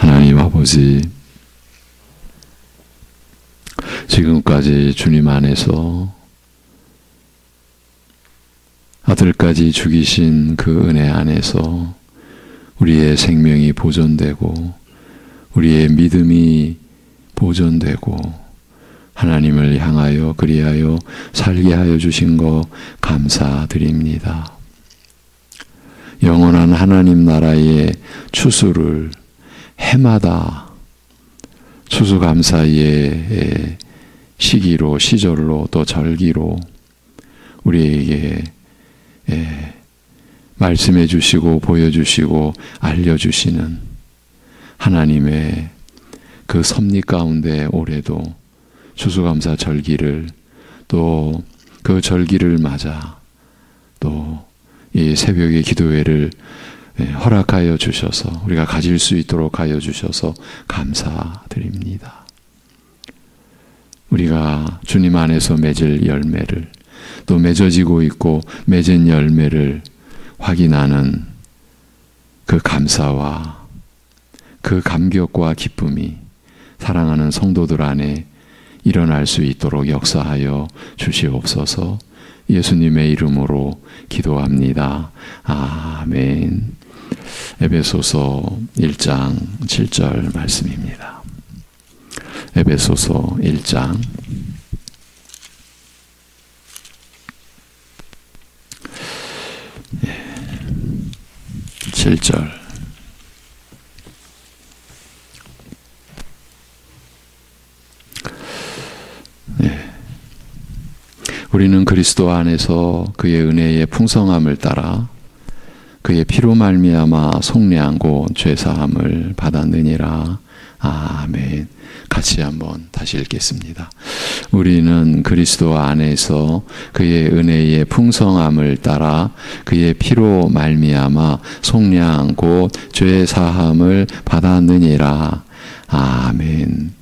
하나님 아버지, 지금까지 주님 안에서 아들까지 죽이신 그 은혜 안에서 우리의 생명이 보존되고 우리의 믿음이 보존되고 하나님을 향하여 그리하여 살게 하여 주신 거 감사드립니다. 영원한 하나님 나라의 추수를 해마다 추수감사의 시기로, 시절로, 또 절기로 우리에게 말씀해 주시고 보여주시고 알려주시는 하나님의 그 섭리 가운데 올해도 추수감사 절기를, 또 그 절기를 맞아 또 이 새벽의 기도회를 허락하여 주셔서 우리가 가질 수 있도록 하여 주셔서 감사드립니다. 우리가 주님 안에서 맺을 열매를, 또 맺어지고 있고 맺은 열매를 확인하는 그 감사와 그 감격과 기쁨이 사랑하는 성도들 안에 일어날 수 있도록 역사하여 주시옵소서. 예수님의 이름으로 기도합니다. 아멘. 에베소서 1장 7절 말씀입니다. 에베소서 1장 7절. 우리는 그리스도 안에서 그의 은혜의 풍성함을 따라 그의 피로 말미암아 속량고 죄사함을 받았느니라. 아멘. 같이 한번 다시 읽겠습니다. 우리는 그리스도 안에서 그의 은혜의 풍성함을 따라 그의 피로 말미암아 속량 곧 죄사함을 받았느니라. 아멘.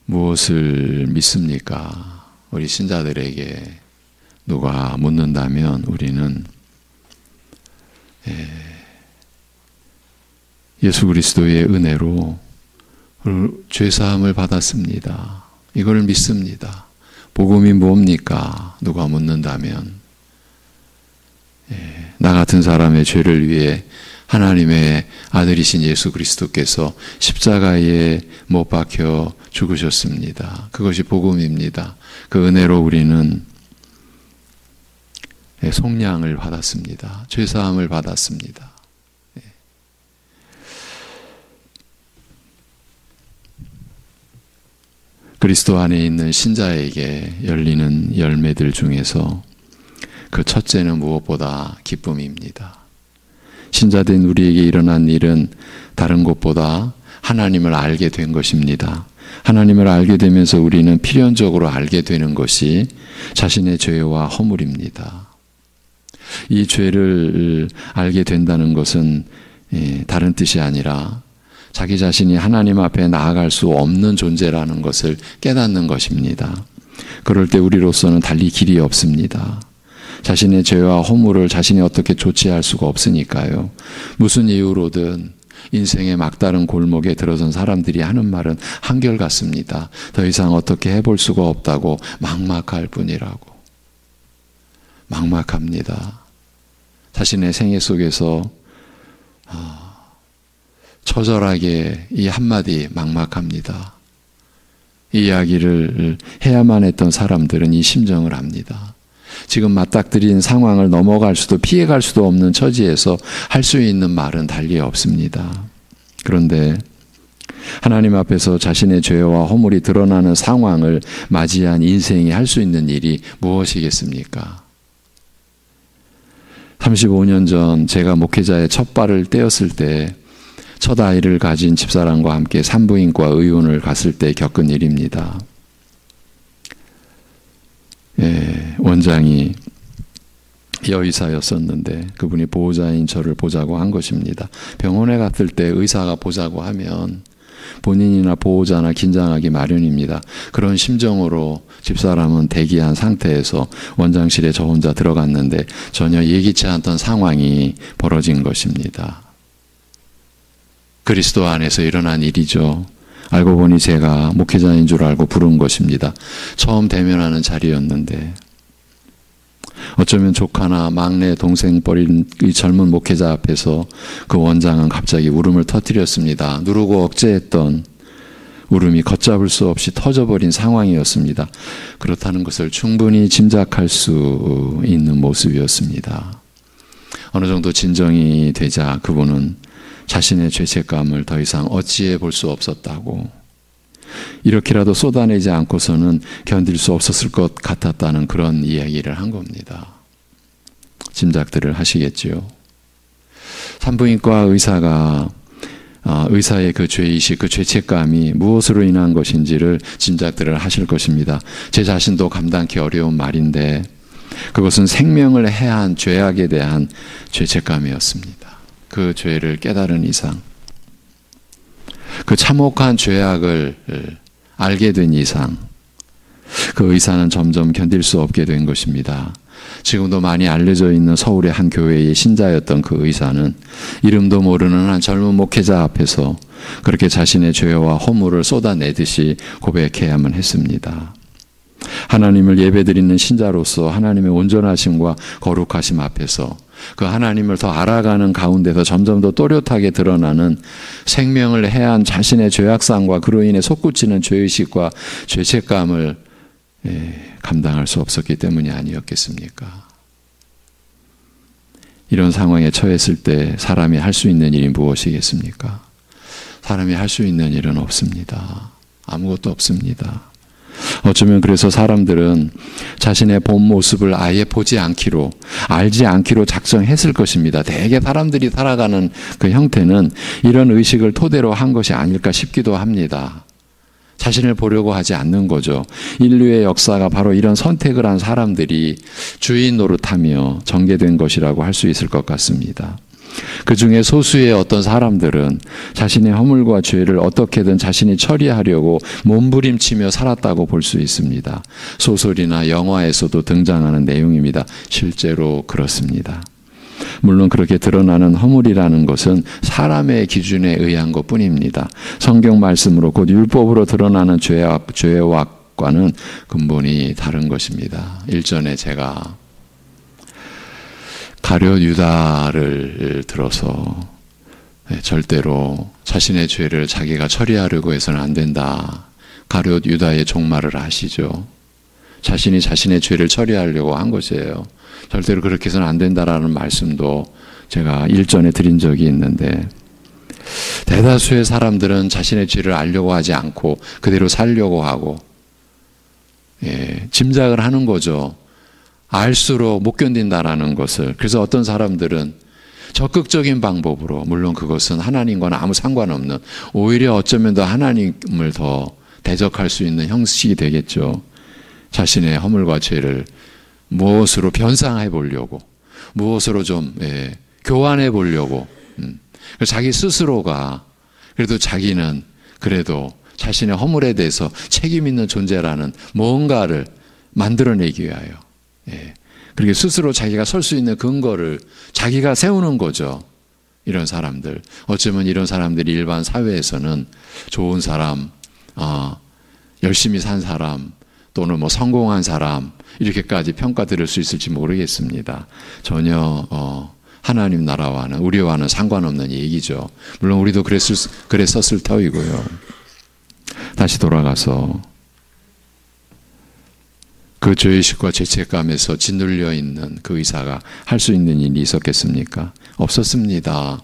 무엇을 믿습니까? 우리 신자들에게 누가 묻는다면 우리는 예수 그리스도의 은혜로 죄사함을 받았습니다. 이걸 믿습니다. 복음이 뭡니까? 누가 묻는다면 나 같은 사람의 죄를 위해 하나님의 아들이신 예수 그리스도께서 십자가에 못 박혀 죽으셨습니다. 그것이 복음입니다. 그 은혜로 우리는 속량을 받았습니다. 죄사함을 받았습니다. 그리스도 안에 있는 신자에게 열리는 열매들 중에서 그 첫째는 무엇보다 기쁨입니다. 신자된 우리에게 일어난 일은 다른 것보다 하나님을 알게 된 것입니다. 하나님을 알게 되면서 우리는 필연적으로 알게 되는 것이 자신의 죄와 허물입니다. 이 죄를 알게 된다는 것은 다른 뜻이 아니라 자기 자신이 하나님 앞에 나아갈 수 없는 존재라는 것을 깨닫는 것입니다. 그럴 때 우리로서는 달리 길이 없습니다. 자신의 죄와 허물을 자신이 어떻게 조치할 수가 없으니까요. 무슨 이유로든 인생의 막다른 골목에 들어선 사람들이 하는 말은 한결같습니다. 더 이상 어떻게 해볼 수가 없다고 막막할 뿐이라고. 막막합니다. 자신의 생애 속에서 처절하게 이 한마디 막막합니다. 이 이야기를 해야만 했던 사람들은 이 심정을 압니다. 지금 맞닥뜨린 상황을 넘어갈 수도 피해갈 수도 없는 처지에서 할 수 있는 말은 달리 없습니다. 그런데 하나님 앞에서 자신의 죄와 허물이 드러나는 상황을 맞이한 인생이 할 수 있는 일이 무엇이겠습니까? 35년 전 제가 목회자의 첫 발을 떼었을 때 첫 아이를 가진 집사람과 함께 산부인과 의원을 갔을 때 겪은 일입니다. 원장이 여의사였었는데 그분이 보호자인 저를 보자고 한 것입니다. 병원에 갔을 때 의사가 보자고 하면 본인이나 보호자나 긴장하기 마련입니다. 그런 심정으로 집사람은 대기한 상태에서 원장실에 저 혼자 들어갔는데 전혀 예기치 않던 상황이 벌어진 것입니다. 그리스도 안에서 일어난 일이죠. 알고 보니 제가 목회자인 줄 알고 부른 것입니다. 처음 대면하는 자리였는데 어쩌면 조카나 막내 동생 뻘인 이 젊은 목회자 앞에서 그 원장은 갑자기 울음을 터뜨렸습니다. 누르고 억제했던 울음이 걷잡을 수 없이 터져버린 상황이었습니다. 그렇다는 것을 충분히 짐작할 수 있는 모습이었습니다. 어느 정도 진정이 되자 그분은 자신의 죄책감을 더 이상 어찌해 볼 수 없었다고, 이렇게라도 쏟아내지 않고서는 견딜 수 없었을 것 같았다는 그런 이야기를 한 겁니다. 짐작들을 하시겠지요. 산부인과 의사가 의사의 그 죄의식, 그 죄책감이 무엇으로 인한 것인지를 짐작들을 하실 것입니다. 제 자신도 감당하기 어려운 말인데 그것은 생명을 해한 죄악에 대한 죄책감이었습니다. 그 죄를 깨달은 이상, 그 참혹한 죄악을 알게 된 이상 그 의사는 점점 견딜 수 없게 된 것입니다. 지금도 많이 알려져 있는 서울의 한 교회의 신자였던 그 의사는 이름도 모르는 한 젊은 목회자 앞에서 그렇게 자신의 죄와 허물을 쏟아내듯이 고백해야만 했습니다. 하나님을 예배드리는 신자로서 하나님의 온전하심과 거룩하심 앞에서 그 하나님을 더 알아가는 가운데서 점점 더 또렷하게 드러나는 생명을 해한 자신의 죄악상과 그로 인해 솟구치는 죄의식과 죄책감을 감당할 수 없었기 때문이 아니었겠습니까? 이런 상황에 처했을 때 사람이 할 수 있는 일이 무엇이겠습니까? 사람이 할 수 있는 일은 없습니다. 아무것도 없습니다. 어쩌면 그래서 사람들은 자신의 본 모습을 아예 보지 않기로, 알지 않기로 작정했을 것입니다. 대개 사람들이 살아가는 그 형태는 이런 의식을 토대로 한 것이 아닐까 싶기도 합니다. 자신을 보려고 하지 않는 거죠. 인류의 역사가 바로 이런 선택을 한 사람들이 주인 노릇하며 전개된 것이라고 할 수 있을 것 같습니다. 그 중에 소수의 어떤 사람들은 자신의 허물과 죄를 어떻게든 자신이 처리하려고 몸부림치며 살았다고 볼 수 있습니다. 소설이나 영화에서도 등장하는 내용입니다. 실제로 그렇습니다. 물론 그렇게 드러나는 허물이라는 것은 사람의 기준에 의한 것뿐입니다. 성경 말씀으로 곧 율법으로 드러나는 죄악과는 근본이 다른 것입니다. 일전에 제가 가룟 유다를 들어서 절대로 자신의 죄를 자기가 처리하려고 해서는 안 된다. 가룟 유다의 종말을 아시죠? 자신이 자신의 죄를 처리하려고 한 것이에요. 절대로 그렇게 해서는 안 된다라는 말씀도 제가 일전에 드린 적이 있는데, 대다수의 사람들은 자신의 죄를 알려고 하지 않고 그대로 살려고 하고 짐작을 하는 거죠. 알수록 못 견딘다라는 것을. 그래서 어떤 사람들은 적극적인 방법으로, 물론 그것은 하나님과는 아무 상관없는, 오히려 어쩌면 더 하나님을 더 대적할 수 있는 형식이 되겠죠. 자신의 허물과 죄를 무엇으로 변상해 보려고, 무엇으로 좀 교환해 보려고, 자기 스스로가 그래도 자기는 그래도 자신의 허물에 대해서 책임 있는 존재라는 뭔가를 만들어내기 위하여 그렇게 스스로 자기가 설 수 있는 근거를 자기가 세우는 거죠. 이런 사람들, 어쩌면 이런 사람들이 일반 사회에서는 좋은 사람, 열심히 산 사람, 또는 뭐 성공한 사람, 이렇게까지 평가드릴 수 있을지 모르겠습니다. 전혀 하나님 나라와는, 우리와는 상관없는 얘기죠. 물론 우리도 그랬었을 터이고요. 다시 돌아가서 그 죄의식과 죄책감에서 짓눌려 있는 그 의사가 할 수 있는 일이 있었겠습니까? 없었습니다.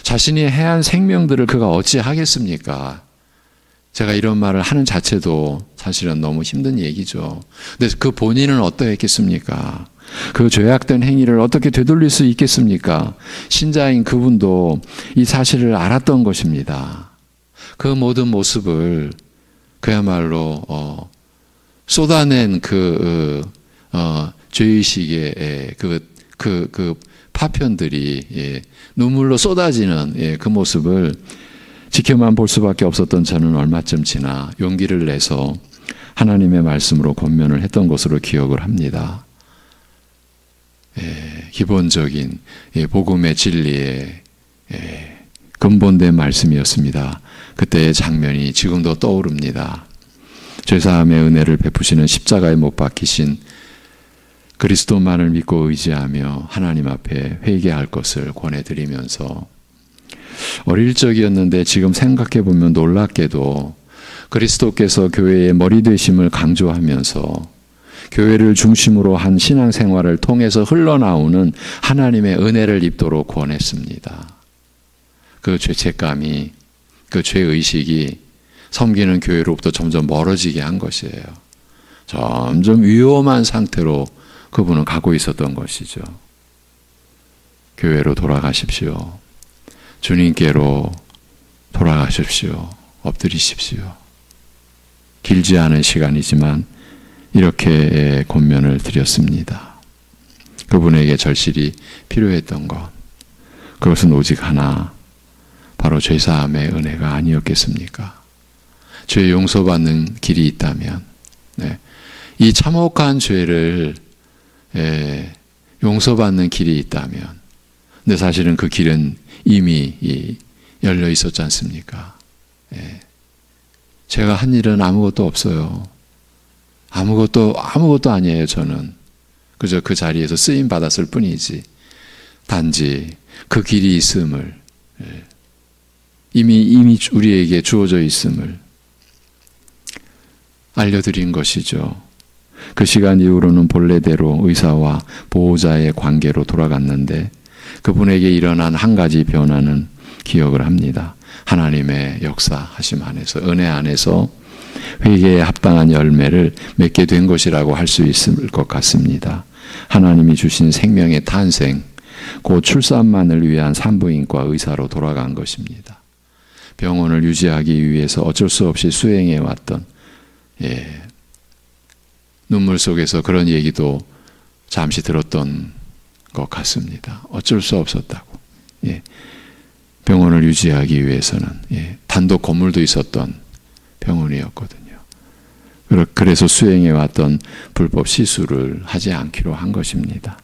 자신이 해한 생명들을 그가 어찌 하겠습니까? 제가 이런 말을 하는 자체도 사실은 너무 힘든 얘기죠. 근데 그 본인은 어떠했겠습니까? 그 죄악된 행위를 어떻게 되돌릴 수 있겠습니까? 신자인 그분도 이 사실을 알았던 것입니다. 그 모든 모습을 그야말로 쏟아낸 그 죄의식의 그 파편들이 눈물로 쏟아지는 그 모습을 지켜만 볼 수밖에 없었던 저는 얼마쯤 지나 용기를 내서 하나님의 말씀으로 권면을 했던 것으로 기억을 합니다. 기본적인 복음의 진리의 근본된 말씀이었습니다. 그때의 장면이 지금도 떠오릅니다. 죄사함의 은혜를 베푸시는 십자가에 못 박히신 그리스도만을 믿고 의지하며 하나님 앞에 회개할 것을 권해드리면서 어릴 적이었는데 지금 생각해보면 놀랍게도 그리스도께서 교회의 머리 되심을 강조하면서 교회를 중심으로 한 신앙생활을 통해서 흘러나오는 하나님의 은혜를 입도록 권했습니다. 그 죄책감이, 그 죄의식이 섬기는 교회로부터 점점 멀어지게 한 것이에요. 점점 위험한 상태로 그분은 가고 있었던 것이죠. 교회로 돌아가십시오. 주님께로 돌아가십시오. 엎드리십시오. 길지 않은 시간이지만 이렇게 권면을 드렸습니다. 그분에게 절실히 필요했던 것, 그것은 오직 하나, 바로 죄사함의 은혜가 아니었겠습니까? 죄 용서받는 길이 있다면, 이 참혹한 죄를 용서받는 길이 있다면, 근데 사실은 그 길은 이미 열려 있었지 않습니까? 제가 한 일은 아무것도 없어요. 아무것도 아니에요, 저는. 그저 그 자리에서 쓰임 받았을 뿐이지. 단지 그 길이 있음을, 이미 우리에게 주어져 있음을 알려드린 것이죠. 그 시간 이후로는 본래대로 의사와 보호자의 관계로 돌아갔는데 그분에게 일어난 한 가지 변화는 기억을 합니다. 하나님의 역사하심 안에서, 은혜 안에서 회개에 합당한 열매를 맺게 된 것이라고 할 수 있을 것 같습니다. 하나님이 주신 생명의 탄생, 곧 출산만을 위한 산부인과 의사로 돌아간 것입니다. 병원을 유지하기 위해서 어쩔 수 없이 수행해 왔던, 눈물 속에서 그런 얘기도 잠시 들었던 것 같습니다. 어쩔 수 없었다고. 병원을 유지하기 위해서는 단독 건물도 있었던 병원이었거든요. 그래서 수행해왔던 불법 시술을 하지 않기로 한 것입니다.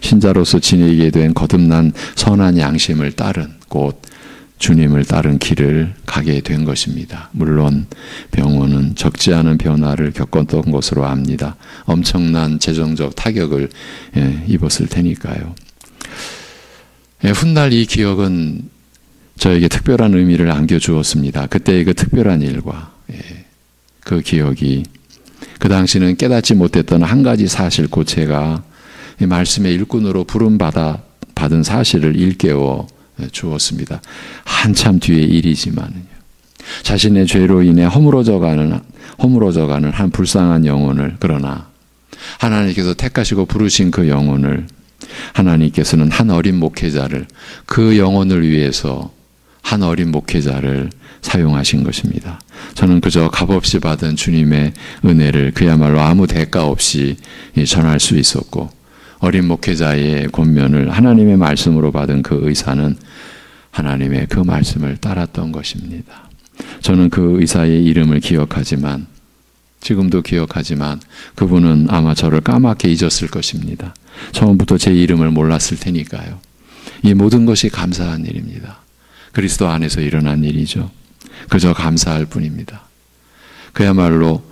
신자로서 지니게 된 거듭난 선한 양심을 따른, 곧 주님을 따른 길을 가게 된 것입니다. 물론 병원은 적지 않은 변화를 겪었던 것으로 압니다. 엄청난 재정적 타격을 입었을 테니까요. 훗날 이 기억은 저에게 특별한 의미를 안겨주었습니다. 그때의 그 특별한 일과 그 기억이, 그 당시는 깨닫지 못했던 한 가지 사실, 곧 제가 말씀의 일꾼으로 부름받은 사실을 일깨워 주었습니다. 한참 뒤의 일이지만요. 자신의 죄로 인해 허물어져가는 한 불쌍한 영혼을, 그러나 하나님께서 택하시고 부르신 그 영혼을, 하나님께서는 한 어린 목회자를, 그 영혼을 위해서 한 어린 목회자를 사용하신 것입니다. 저는 그저 값없이 받은 주님의 은혜를 그야말로 아무 대가 없이 전할 수 있었고, 어린 목회자의 권면을 하나님의 말씀으로 받은 그 의사는 하나님의 그 말씀을 따랐던 것입니다. 저는 그 의사의 이름을 기억하지만, 지금도 기억하지만 그분은 아마 저를 까맣게 잊었을 것입니다. 처음부터 제 이름을 몰랐을 테니까요. 이 모든 것이 감사한 일입니다. 그리스도 안에서 일어난 일이죠. 그저 감사할 뿐입니다. 그야말로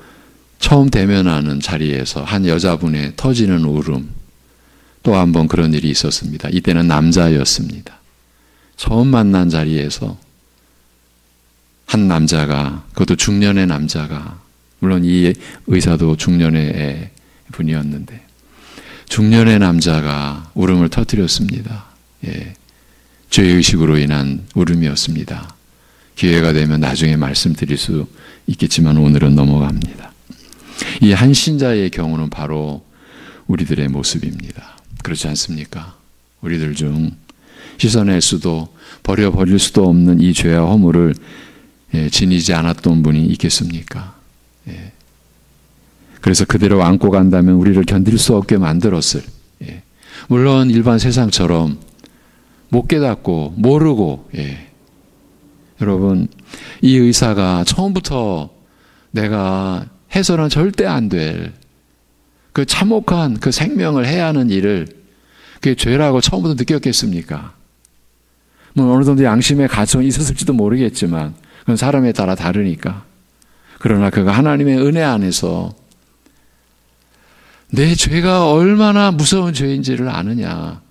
처음 대면하는 자리에서 한 여자분의 터지는 울음, 또 한 번 그런 일이 있었습니다. 이때는 남자였습니다. 처음 만난 자리에서 한 남자가, 그것도 중년의 남자가, 물론 이 의사도 중년의 분이었는데, 중년의 남자가 울음을 터뜨렸습니다. 죄의식으로 인한 울음이었습니다. 기회가 되면 나중에 말씀드릴 수 있겠지만 오늘은 넘어갑니다. 이 한 신자의 경우는 바로 우리들의 모습입니다. 그렇지 않습니까? 우리들 중 씻어낼 수도 버려버릴 수도 없는 이 죄와 허물을 지니지 않았던 분이 있겠습니까? 그래서 그대로 안고 간다면 우리를 견딜 수 없게 만들었을, 물론 일반 세상처럼 못 깨닫고 모르고 여러분, 이 의사가 처음부터 내가 해서는 절대 안 될 그 참혹한 그 생명을 해야 하는 일을 그게 죄라고 처음부터 느꼈겠습니까? 뭐 어느 정도 양심의 가정이 있었을지도 모르겠지만 그건 사람에 따라 다르니까. 그러나 그가 하나님의 은혜 안에서 내 죄가 얼마나 무서운 죄인지를 아느냐.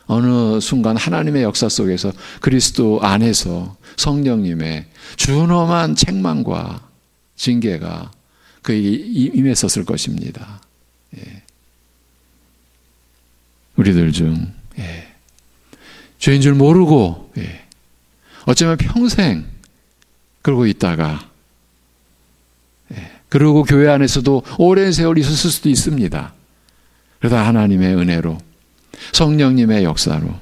어느 순간 하나님의 역사 속에서 그리스도 안에서 성령님의 준엄한 책망과 징계가 그에게 임했었을 것입니다. 예. 우리들 중 죄인 줄 모르고 어쩌면 평생 그러고 있다가 그리고 교회 안에서도 오랜 세월 있었을 수도 있습니다. 그러다 하나님의 은혜로 성령님의 역사로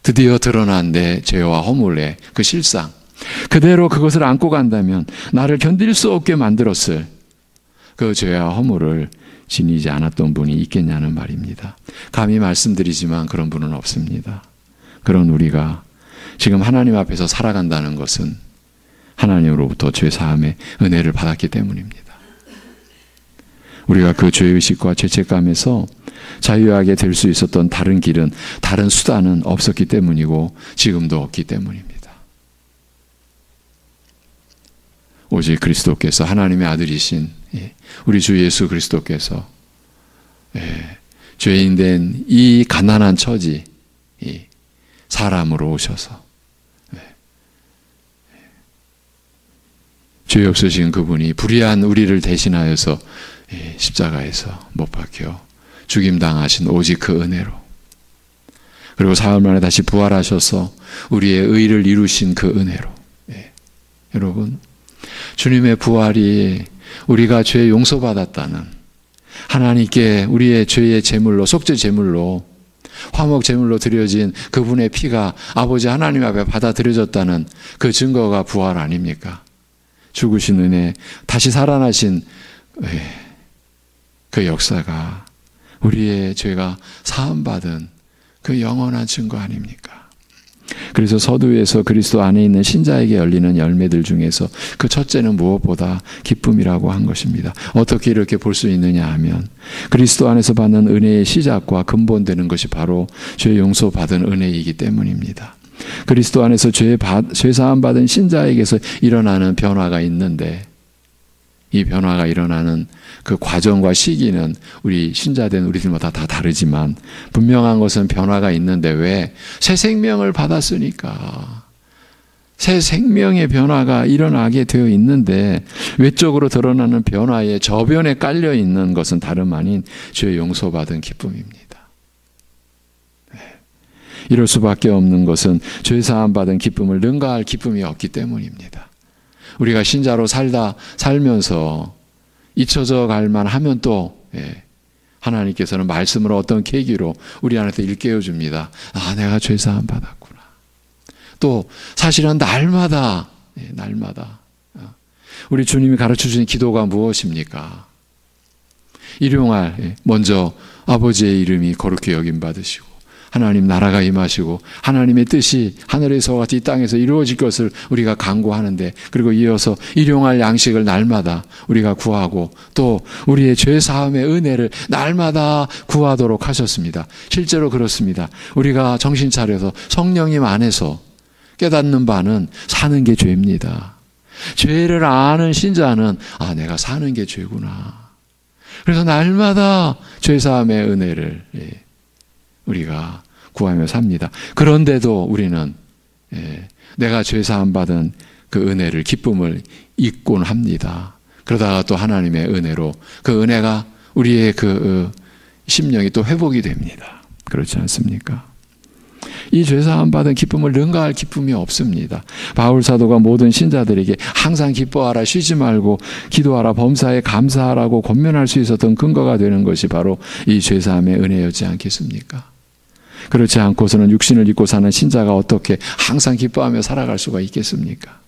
드디어 드러난 내 죄와 허물의 그 실상 그대로 그것을 안고 간다면 나를 견딜 수 없게 만들었을 그 죄와 허물을 지니지 않았던 분이 있겠냐는 말입니다. 감히 말씀드리지만 그런 분은 없습니다. 그런 우리가 지금 하나님 앞에서 살아간다는 것은 하나님으로부터 죄사함의 은혜를 받았기 때문입니다. 우리가 그 죄의식과 죄책감에서 자유하게 될 수 있었던 다른 길은, 다른 수단은 없었기 때문이고 지금도 없기 때문입니다. 오직 그리스도께서, 하나님의 아들이신 우리 주 예수 그리스도께서 죄인 된 이 가난한 처지 사람으로 오셔서 죄 없으신 그분이 불의한 우리를 대신하여서 십자가에서 못 박혀 죽임당하신 오직 그 은혜로, 그리고 사흘 만에 다시 부활하셔서 우리의 의를 이루신 그 은혜로. 여러분, 주님의 부활이 우리가 죄 용서받았다는, 하나님께 우리의 죄의 제물로, 속죄 제물로, 화목 제물로 드려진 그분의 피가 아버지 하나님 앞에 받아들여졌다는 그 증거가 부활 아닙니까? 죽으신 은혜, 다시 살아나신 그 역사가 우리의 죄가 사함받은 그 영원한 증거 아닙니까? 그래서 서두에서 그리스도 안에 있는 신자에게 열리는 열매들 중에서 그 첫째는 무엇보다 기쁨이라고 한 것입니다. 어떻게 이렇게 볼 수 있느냐 하면 그리스도 안에서 받는 은혜의 시작과 근본되는 것이 바로 죄 용서받은 은혜이기 때문입니다. 그리스도 안에서 죄 사함 받은 신자에게서 일어나는 변화가 있는데, 이 변화가 일어나는 그 과정과 시기는 우리 신자된 우리들마다 다 다르지만 분명한 것은 변화가 있는데, 왜? 새 생명을 받았으니까 새 생명의 변화가 일어나게 되어 있는데, 외적으로 드러나는 변화의 저변에 깔려 있는 것은 다름 아닌 죄 용서받은 기쁨입니다. 이럴 수밖에 없는 것은 죄 사함 받은 기쁨을 능가할 기쁨이 없기 때문입니다. 우리가 신자로 살면서 잊혀져 갈 만하면 또 하나님께서는 말씀으로 어떤 계기로 우리 안에서 일깨워 줍니다. 아, 내가 죄 사함 받았구나. 또 사실은 날마다 우리 주님이 가르쳐 주신 기도가 무엇입니까? 일용할 먼저 아버지의 이름이 거룩히 여김 받으시고 하나님 나라가 임하시고 하나님의 뜻이 하늘에서 같이 이 땅에서 이루어질 것을 우리가 간구하는데, 그리고 이어서 일용할 양식을 날마다 우리가 구하고 또 우리의 죄 사함의 은혜를 날마다 구하도록 하셨습니다. 실제로 그렇습니다. 우리가 정신 차려서 성령님 안에서 깨닫는 바는 사는 게 죄입니다. 죄를 아는 신자는 아, 내가 사는 게 죄구나. 그래서 날마다 죄 사함의 은혜를 우리가 구하며 삽니다. 그런데도 우리는 내가 죄 사함 받은 그 은혜를, 기쁨을 잊곤 합니다. 그러다가 또 하나님의 은혜로 그 은혜가 우리의 그 심령이 또 회복이 됩니다. 그렇지 않습니까? 이 죄 사함 받은 기쁨을 능가할 기쁨이 없습니다. 바울 사도가 모든 신자들에게 항상 기뻐하라, 쉬지 말고 기도하라, 범사에 감사하라고 권면할 수 있었던 근거가 되는 것이 바로 이 죄 사함의 은혜였지 않겠습니까? 그렇지 않고서는 육신을 입고 사는 신자가 어떻게 항상 기뻐하며 살아갈 수가 있겠습니까?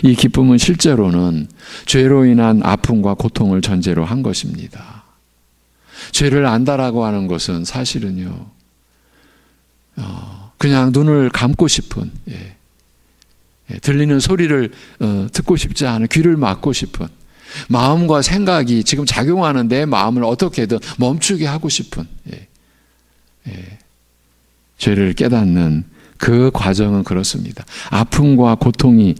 이 기쁨은 실제로는 죄로 인한 아픔과 고통을 전제로 한 것입니다. 죄를 안다라고 하는 것은 사실은요, 그냥 눈을 감고 싶은, 들리는 소리를 듣고 싶지 않은, 귀를 막고 싶은, 마음과 생각이 지금 작용하는 내 마음을 어떻게든 멈추게 하고 싶은, 죄를 깨닫는 그 과정은 그렇습니다. 아픔과 고통이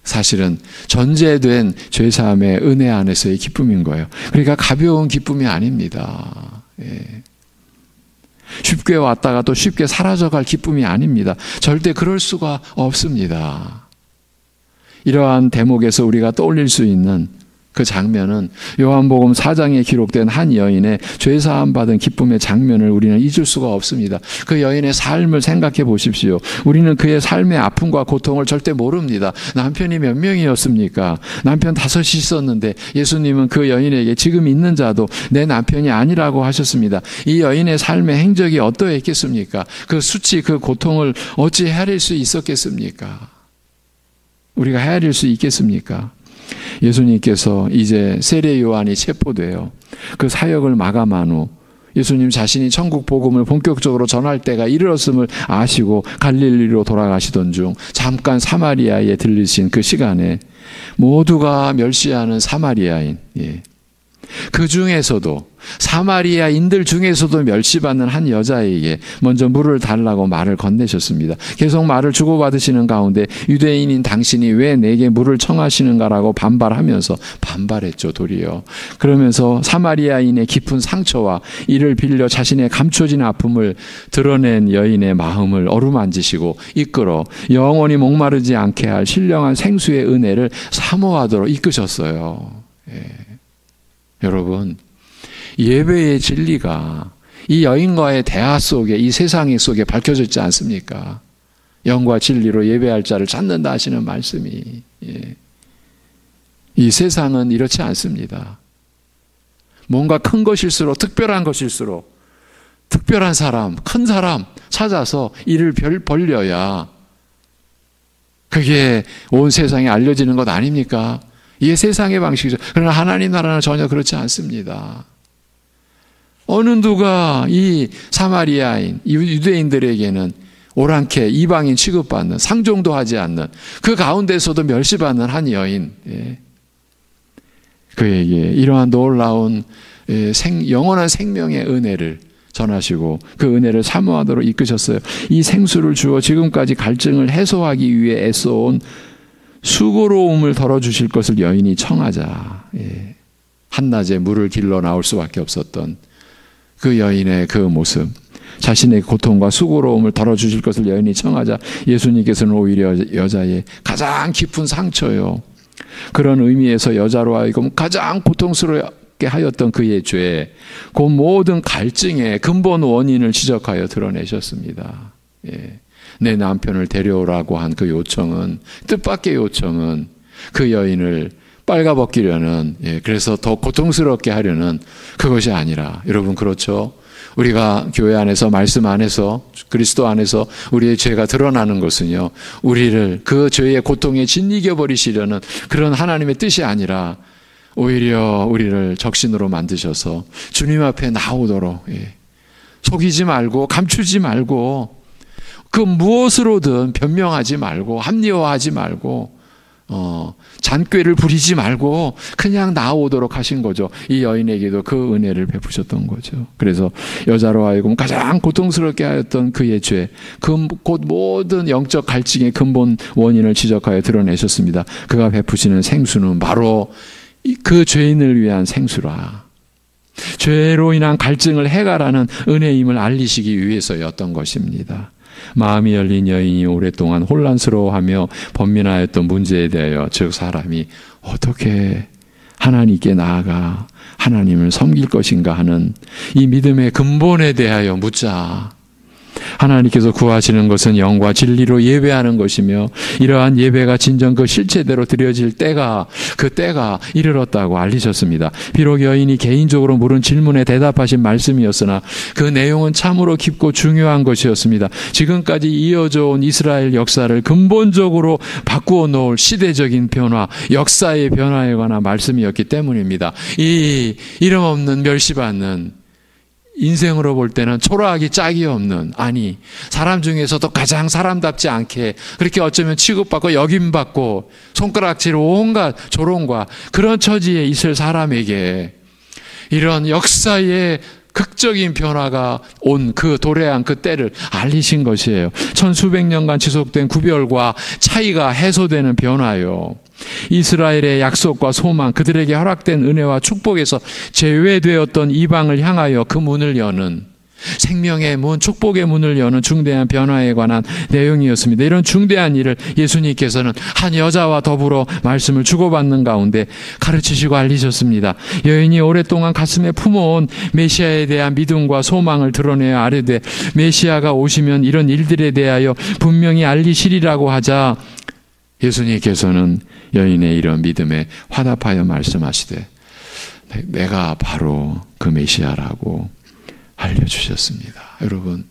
사실은 전제된 죄사함의 은혜 안에서의 기쁨인 거예요. 그러니까 가벼운 기쁨이 아닙니다. 쉽게 왔다가 또 쉽게 사라져갈 기쁨이 아닙니다. 절대 그럴 수가 없습니다. 이러한 대목에서 우리가 떠올릴 수 있는 그 장면은 요한복음 4장에 기록된 한 여인의 죄사함 받은 기쁨의 장면을 우리는 잊을 수가 없습니다. 그 여인의 삶을 생각해 보십시오. 우리는 그의 삶의 아픔과 고통을 절대 모릅니다. 남편이 몇 명이었습니까? 남편 5이 있었는데 예수님은 그 여인에게 지금 있는 자도 내 남편이 아니라고 하셨습니다. 이 여인의 삶의 행적이 어떠했겠습니까? 그 수치, 그 고통을 어찌 헤아릴 수 있었겠습니까? 우리가 헤아릴 수 있겠습니까? 예수님께서 이제 세례 요한이 체포되어 그 사역을 마감한 후 예수님 자신이 천국 복음을 본격적으로 전할 때가 이르렀음을 아시고 갈릴리로 돌아가시던 중 잠깐 사마리아에 들르신 그 시간에 모두가 멸시하는 사마리아인, 그 중에서도 사마리아인들 중에서도 멸시받는 한 여자에게 먼저 물을 달라고 말을 건네셨습니다. 계속 말을 주고받으시는 가운데 유대인인 당신이 왜 내게 물을 청하시는가라고 반발했죠, 도리어. 그러면서 사마리아인의 깊은 상처와 이를 빌려 자신의 감춰진 아픔을 드러낸 여인의 마음을 어루만지시고 이끌어 영원히 목마르지 않게 할 신령한 생수의 은혜를 사모하도록 이끄셨어요. 여러분, 예배의 진리가 이 여인과의 대화 속에, 이 세상 속에 밝혀져 있지 않습니까? 영과 진리로 예배할 자를 찾는다 하시는 말씀이, 이 세상은 이렇지 않습니다. 뭔가 큰 것일수록, 특별한 것일수록 특별한 사람, 큰 사람 찾아서 이를 벌려야 그게 온 세상에 알려지는 것 아닙니까? 이게 세상의 방식이죠. 그러나 하나님 나라는 전혀 그렇지 않습니다. 어느 누가 이 사마리아인, 유대인들에게는 오랑캐, 이방인 취급받는, 상종도 하지 않는, 그 가운데서도 멸시받는 한 여인, 그에게 이러한 놀라운 영원한 생명의 은혜를 전하시고 그 은혜를 사모하도록 이끄셨어요. 이 생수를 주어 지금까지 갈증을 해소하기 위해 애써온 수고로움을 덜어주실 것을 여인이 청하자, 한낮에 물을 길러 나올 수밖에 없었던 그 여인의 그 모습, 자신의 고통과 수고로움을 덜어주실 것을 여인이 청하자 예수님께서는 오히려 여자의 가장 깊은 상처요, 그런 의미에서 여자로 하여금 가장 고통스럽게 하였던 그의 죄, 그 모든 갈증의 근본 원인을 지적하여 드러내셨습니다. 내 남편을 데려오라고 한 그 요청은, 뜻밖의 요청은 그 여인을 빨가벗기려는, 그래서 더 고통스럽게 하려는 그것이 아니라, 여러분 그렇죠? 우리가 교회 안에서, 말씀 안에서, 그리스도 안에서 우리의 죄가 드러나는 것은요, 우리를 그 죄의 고통에 짓이겨 버리시려는 그런 하나님의 뜻이 아니라 오히려 우리를 적신으로 만드셔서 주님 앞에 나오도록, 속이지 말고 감추지 말고 그 무엇으로든 변명하지 말고 합리화하지 말고 잔꾀를 부리지 말고 그냥 나오도록 하신 거죠. 이 여인에게도 그 은혜를 베푸셨던 거죠. 그래서 여자로 하여금 가장 고통스럽게 하였던 그의 죄, 곧 모든 영적 갈증의 근본 원인을 지적하여 드러내셨습니다. 그가 베푸시는 생수는 바로 그 죄인을 위한 생수라. 죄로 인한 갈증을 해결하는 은혜임을 알리시기 위해서였던 것입니다. 마음이 열린 여인이 오랫동안 혼란스러워하며 번민하였던 문제에 대하여, 즉 사람이 어떻게 하나님께 나아가 하나님을 섬길 것인가 하는 이 믿음의 근본에 대하여 묻자. 하나님께서 구하시는 것은 영과 진리로 예배하는 것이며 이러한 예배가 진정 그 실체대로 드려질 때가, 그 때가 이르렀다고 알리셨습니다. 비록 여인이 개인적으로 물은 질문에 대답하신 말씀이었으나 그 내용은 참으로 깊고 중요한 것이었습니다. 지금까지 이어져 온 이스라엘 역사를 근본적으로 바꾸어 놓을 시대적인 변화, 역사의 변화에 관한 말씀이었기 때문입니다. 이 이름 없는 멸시받는 인생으로 볼 때는 초라하기 짝이 없는, 아니 사람 중에서도 가장 사람답지 않게 그렇게 어쩌면 취급받고 여김받고 손가락질 온갖 조롱과 그런 처지에 있을 사람에게 이런 역사의 극적인 변화가 온 그 도래한 그 때를 알리신 것이에요. 천수백 년간 지속된 구별과 차이가 해소되는 변화요. 이스라엘의 약속과 소망, 그들에게 허락된 은혜와 축복에서 제외되었던 이방을 향하여 그 문을 여는, 생명의 문, 축복의 문을 여는 중대한 변화에 관한 내용이었습니다. 이런 중대한 일을 예수님께서는 한 여자와 더불어 말씀을 주고받는 가운데 가르치시고 알리셨습니다. 여인이 오랫동안 가슴에 품어온 메시아에 대한 믿음과 소망을 드러내어 아뢰되 메시아가 오시면 이런 일들에 대하여 분명히 알리시리라고 하자 예수님께서는 여인의 이런 믿음에 화답하여 말씀하시되 내가 바로 그 메시아라고 알려주셨습니다. 여러분,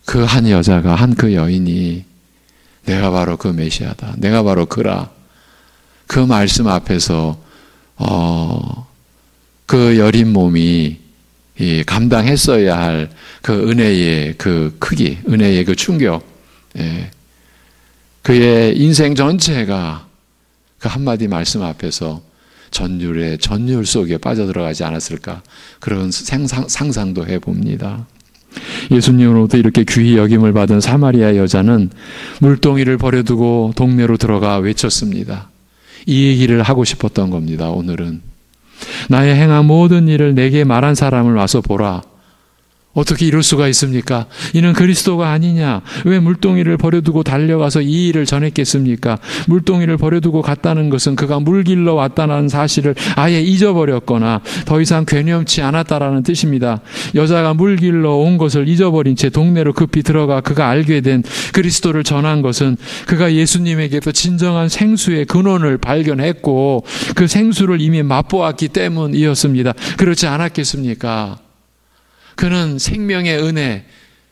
그 한 여자가, 한 그 여인이 내가 바로 그 메시아다, 내가 바로 그라, 그 말씀 앞에서 그 여린 몸이 감당했어야 할 그 은혜의 그 크기, 은혜의 그 충격, 그의 인생 전체가 그 한마디 말씀 앞에서 전율의 전율 속에 빠져들어가지 않았을까, 그런 상상도 해봅니다. 예수님으로부터 이렇게 귀히 여김을 받은 사마리아 여자는 물동이를 버려두고 동네로 들어가 외쳤습니다. 이 얘기를 하고 싶었던 겁니다. 오늘은 나의 행한 모든 일을 내게 말한 사람을 와서 보라. 어떻게 이럴 수가 있습니까? 이는 그리스도가 아니냐? 왜 물동이를 버려두고 달려가서 이 일을 전했겠습니까? 물동이를 버려두고 갔다는 것은 그가 물길러 왔다는 사실을 아예 잊어버렸거나 더 이상 괴념치 않았다라는 뜻입니다. 여자가 물길러 온 것을 잊어버린 채 동네로 급히 들어가 그가 알게 된 그리스도를 전한 것은 그가 예수님에게서 진정한 생수의 근원을 발견했고 그 생수를 이미 맛보았기 때문이었습니다. 그렇지 않았겠습니까? 그는 생명의 은혜,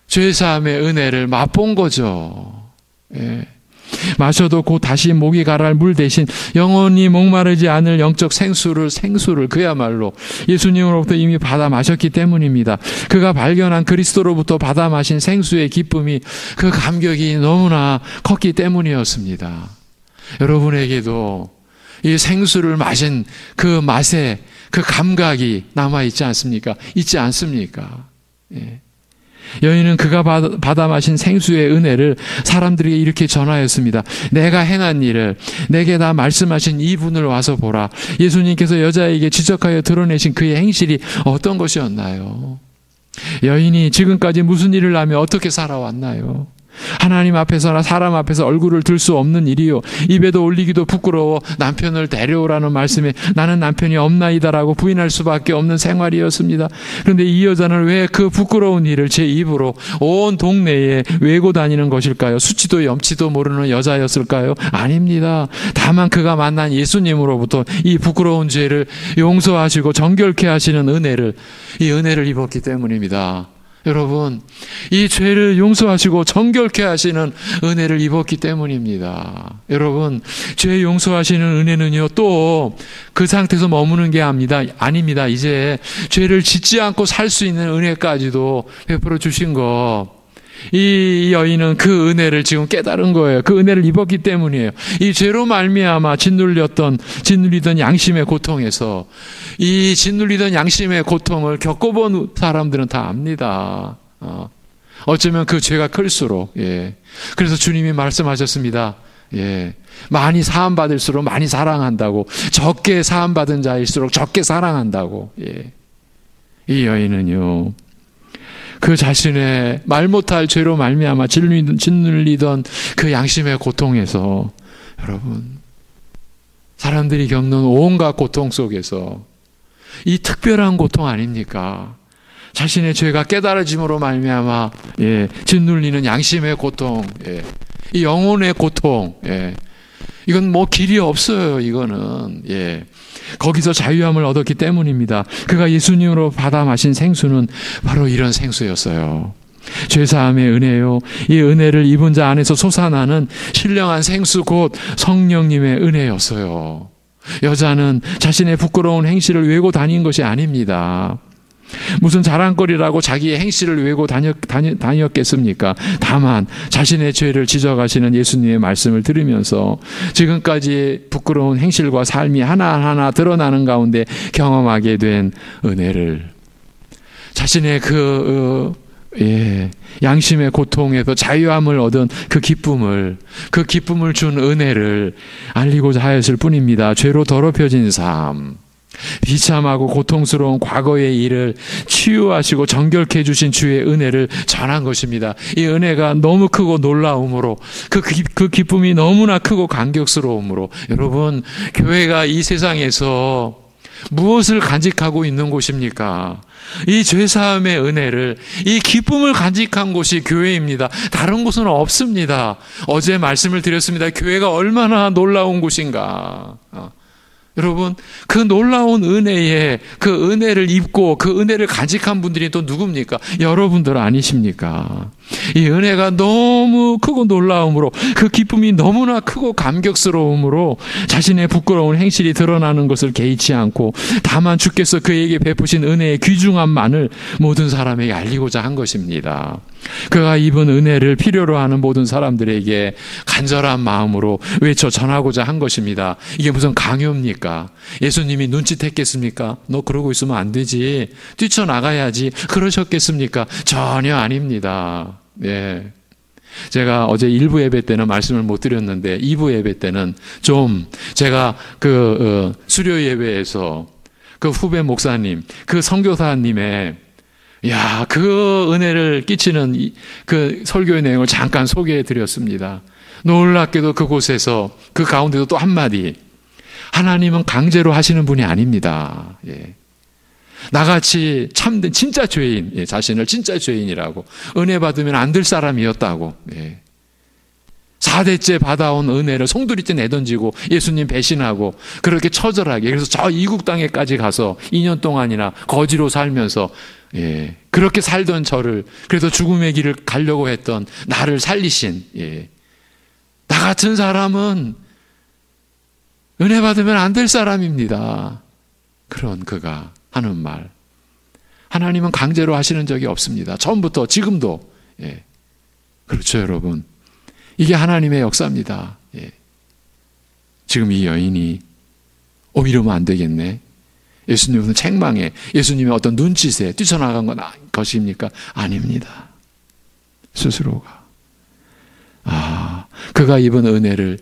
죄사함의 은혜를 맛본 거죠. 예. 마셔도 곧 다시 목이 가랄 물 대신 영원히 목마르지 않을 영적 생수를 그야말로 예수님으로부터 이미 받아 마셨기 때문입니다. 그가 발견한 그리스도로부터 받아 마신 생수의 기쁨이, 그 감격이 너무나 컸기 때문이었습니다. 여러분에게도 이 생수를 마신 그 맛에 그 감각이 남아있지 않습니까? 있지 않습니까? 예. 여인은 그가 받아 마신 생수의 은혜를 사람들에게 이렇게 전하였습니다. 내가 행한 일을, 내게 다 말씀하신 이분을 와서 보라. 예수님께서 여자에게 지적하여 드러내신 그의 행실이 어떤 것이었나요? 여인이 지금까지 무슨 일을 하며 어떻게 살아왔나요? 하나님 앞에서나 사람 앞에서 얼굴을 들 수 없는 일이요, 입에도 올리기도 부끄러워 남편을 데려오라는 말씀에 나는 남편이 없나이다라고 부인할 수밖에 없는 생활이었습니다. 그런데 이 여자는 왜 그 부끄러운 일을 제 입으로 온 동네에 외고 다니는 것일까요? 수치도 염치도 모르는 여자였을까요? 아닙니다. 다만 그가 만난 예수님으로부터 이 부끄러운 죄를 용서하시고 정결케 하시는 이 은혜를 입었기 때문입니다. 여러분, 이 죄를 용서하시고 정결케 하시는 은혜를 입었기 때문입니다. 여러분, 죄 용서하시는 은혜는요, 또 그 상태에서 머무는 게 아닙니다. 이제 죄를 짓지 않고 살 수 있는 은혜까지도 베풀어 주신 거. 이 여인은 그 은혜를 지금 깨달은 거예요. 그 은혜를 입었기 때문이에요. 이 죄로 말미암아 짓눌리던 양심의 고통에서, 이 짓눌리던 양심의 고통을 겪어본 사람들은 다 압니다. 어쩌면 그 죄가 클수록, 그래서 주님이 말씀하셨습니다. 많이 사함받을수록 많이 사랑한다고, 적게 사함받은 자일수록 적게 사랑한다고. 이 여인은요, 그 자신의 말 못할 죄로 말미암아 짓눌리던 그 양심의 고통에서, 여러분, 사람들이 겪는 온갖 고통 속에서 이 특별한 고통 아닙니까? 자신의 죄가 깨달아짐으로 말미암아 짓눌리는 양심의 고통, 이 영혼의 고통, 이건 뭐 길이 없어요. 이거는 거기서 자유함을 얻었기 때문입니다. 그가 예수님으로 받아 마신 생수는 바로 이런 생수였어요. 죄사함의 은혜요, 이 은혜를 입은 자 안에서 솟아나는 신령한 생수 곧 성령님의 은혜였어요. 여자는 자신의 부끄러운 행실을 외고 다닌 것이 아닙니다. 무슨 자랑거리라고 자기의 행실을 외고 다녔겠습니까? 다만 자신의 죄를 지적하시는 예수님의 말씀을 들으면서 지금까지 부끄러운 행실과 삶이 하나하나 드러나는 가운데 경험하게 된 은혜를, 자신의 양심의 고통에서 자유함을 얻은 그 기쁨을 준 은혜를 알리고자 하였을 뿐입니다. 죄로 더럽혀진 삶, 비참하고 고통스러운 과거의 일을 치유하시고 정결케 해주신 주의 은혜를 전한 것입니다. 이 은혜가 너무 크고 놀라움으로, 그 기쁨이 너무나 크고 감격스러움으로, 여러분, 교회가 이 세상에서 무엇을 간직하고 있는 곳입니까? 이 죄사함의 은혜를, 이 기쁨을 간직한 곳이 교회입니다. 다른 곳은 없습니다. 어제 말씀을 드렸습니다. 교회가 얼마나 놀라운 곳인가. 여러분, 그 놀라운 은혜에 그 은혜를 입고 그 은혜를 간직한 분들이 또 누굽니까? 여러분들 아니십니까? 이 은혜가 너무 크고 놀라움으로, 그 기쁨이 너무나 크고 감격스러움으로 자신의 부끄러운 행실이 드러나는 것을 개의치 않고 다만 주께서 그에게 베푸신 은혜의 귀중함만을 모든 사람에게 알리고자 한 것입니다. 그가 입은 은혜를 필요로 하는 모든 사람들에게 간절한 마음으로 외쳐 전하고자 한 것입니다. 이게 무슨 강요입니까? 예수님이 눈짓했겠습니까? 너 그러고 있으면 안 되지, 뛰쳐나가야지, 그러셨겠습니까? 전혀 아닙니다. 네. 제가 어제 1부 예배 때는 말씀을 못 드렸는데 2부 예배 때는 좀 제가 수료 예배에서 그 후배 목사님, 그 선교사님의 그 은혜를 끼치는 그 설교의 내용을 잠깐 소개해 드렸습니다. 놀랍게도 그곳에서, 그 가운데도 또 한마디, 하나님은 강제로 하시는 분이 아닙니다. 나같이 참된 진짜 죄인, 자신을 진짜 죄인이라고, 은혜 받으면 안 될 사람이었다고, 4대째 받아온 은혜를 송두리째 내던지고 예수님 배신하고 그렇게 처절하게, 그래서 저 이국 땅에까지 가서 2년 동안이나 거지로 살면서 그렇게 살던 저를, 그래서 죽음의 길을 가려고 했던 나를 살리신, 나 같은 사람은 은혜 받으면 안 될 사람입니다. 그런 그가 하는 말, 하나님은 강제로 하시는 적이 없습니다. 처음부터 지금도. 그렇죠, 여러분. 이게 하나님의 역사입니다. 지금 이 여인이 이러면 안 되겠네, 예수님은 책망에, 예수님의 어떤 눈짓에 뛰쳐나간 것입니까? 아닙니다. 스스로가 그가 입은 은혜를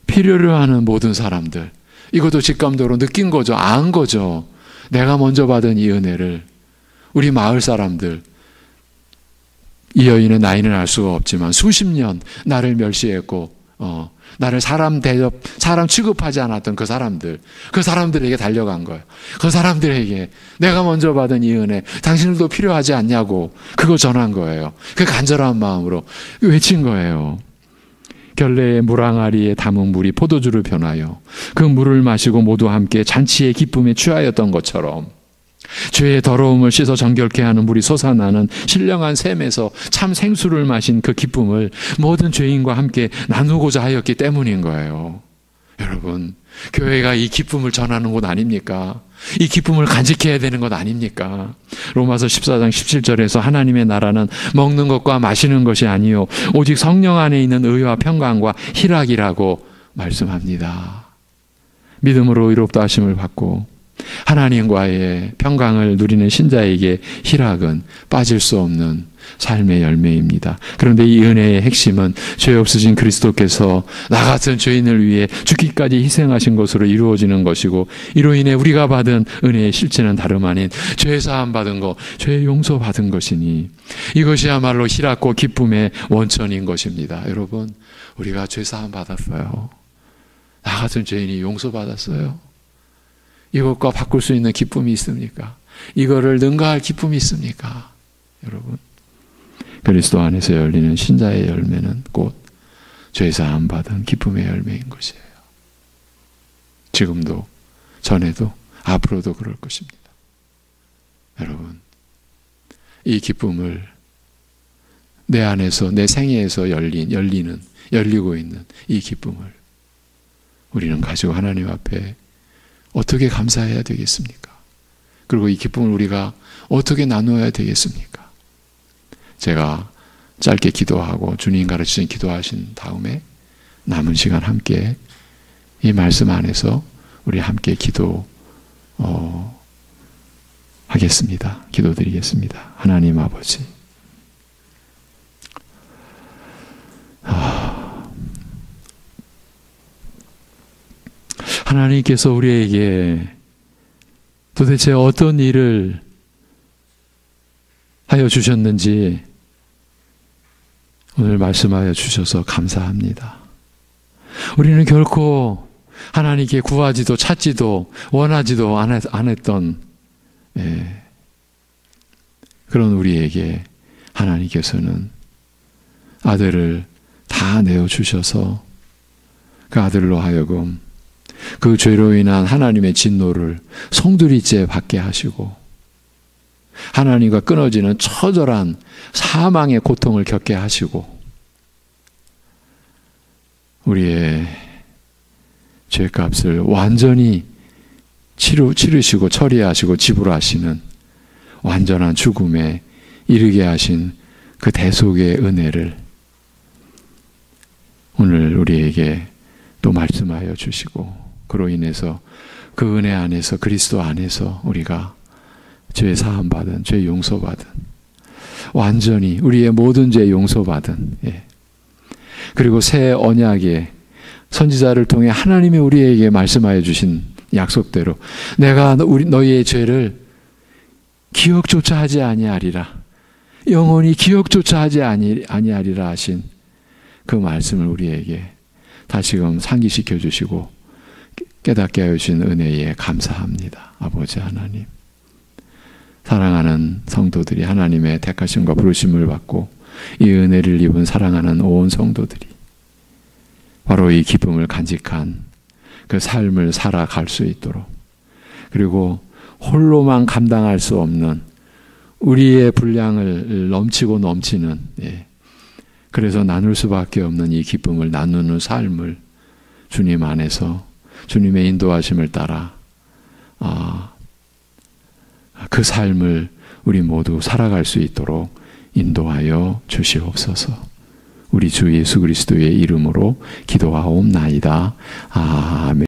필요로 하는 모든 사람들, 이것도 직감적으로 느낀 거죠. 안 거죠. 내가 먼저 받은 이 은혜를 우리 마을 사람들, 이 여인의 나이는 알 수가 없지만 수십 년 나를 멸시했고 나를 사람 취급하지 않았던 그 사람들에게 달려간 거예요. 그 사람들에게 내가 먼저 받은 이 은혜 당신들도 필요하지 않냐고 그거 전한 거예요. 그 간절한 마음으로 외친 거예요. 결례의 물항아리에 담은 물이 포도주를 변하여 그 물을 마시고 모두 함께 잔치의 기쁨에 취하였던 것처럼, 죄의 더러움을 씻어 정결케 하는 물이 솟아나는 신령한 샘에서 참 생수를 마신 그 기쁨을 모든 죄인과 함께 나누고자 하였기 때문인 거예요. 여러분, 교회가 이 기쁨을 전하는 곳 아닙니까? 이 기쁨을 간직해야 되는 것 아닙니까? 로마서 14장 17절에서 하나님의 나라는 먹는 것과 마시는 것이 아니요 오직 성령 안에 있는 의와 평강과 희락이라고 말씀합니다. 믿음으로 의롭다 하심을 받고 하나님과의 평강을 누리는 신자에게 희락은 빠질 수 없는 삶의 열매입니다. 그런데 이 은혜의 핵심은 죄 없으신 그리스도께서 나 같은 죄인을 위해 죽기까지 희생하신 것으로 이루어지는 것이고, 이로 인해 우리가 받은 은혜의 실체는 다름 아닌 죄 사함 받은 것, 죄 용서 받은 것이니 이것이야말로 희락과 기쁨의 원천인 것입니다. 여러분, 우리가 죄 사함 받았어요. 나 같은 죄인이 용서받았어요. 이것과 바꿀 수 있는 기쁨이 있습니까? 이거를 능가할 기쁨이 있습니까? 여러분, 그리스도 안에서 열리는 신자의 열매는 곧 죄사함 받은 기쁨의 열매인 것이에요. 지금도, 전에도, 앞으로도 그럴 것입니다. 여러분, 이 기쁨을 내 안에서, 내 생애에서 열리고 있는 이 기쁨을 우리는 가지고 하나님 앞에 어떻게 감사해야 되겠습니까? 그리고 이 기쁨을 우리가 어떻게 나누어야 되겠습니까? 제가 짧게 기도하고 주님 가르치신 기도하신 다음에 남은 시간 함께 이 말씀 안에서 우리 함께 하겠습니다. 기도드리겠습니다. 하나님 아버지, 하나님께서 우리에게 도대체 어떤 일을 하여 주셨는지 오늘 말씀하여 주셔서 감사합니다. 우리는 결코 하나님께 구하지도 찾지도 원하지도 안 했던 그런 우리에게 하나님께서는 아들을 다 내어주셔서 그 아들로 하여금 그 죄로 인한 하나님의 진노를 송두리째 받게 하시고 하나님과 끊어지는 처절한 사망의 고통을 겪게 하시고 우리의 죄값을 완전히 치르시고 처리하시고 지불하시는 완전한 죽음에 이르게 하신 그 대속의 은혜를 오늘 우리에게 또 말씀하여 주시고 그로 인해서 그 은혜 안에서 그리스도 안에서 우리가 죄 사함받은 죄 용서받은 완전히 우리의 모든 죄 용서받은 그리고 새 언약의 선지자를 통해 하나님이 우리에게 말씀하여 주신 약속대로 내가 너희의 죄를 기억조차 하지 아니하리라 영원히 기억조차 하지 아니하리라 하신 그 말씀을 우리에게 다시금 상기시켜 주시고 깨닫게 하여 주신 은혜에 감사합니다. 아버지 하나님, 사랑하는 성도들이 하나님의 택하심과 부르심을 받고 이 은혜를 입은 사랑하는 온 성도들이 바로 이 기쁨을 간직한 그 삶을 살아갈 수 있도록 그리고 홀로만 감당할 수 없는 우리의 분량을 넘치고 넘치는 그래서 나눌 수밖에 없는 이 기쁨을 나누는 삶을 주님 안에서 주님의 인도하심을 따라 그 삶을 우리 모두 살아갈 수 있도록 인도하여 주시옵소서. 우리 주 예수 그리스도의 이름으로 기도하옵나이다. 아멘.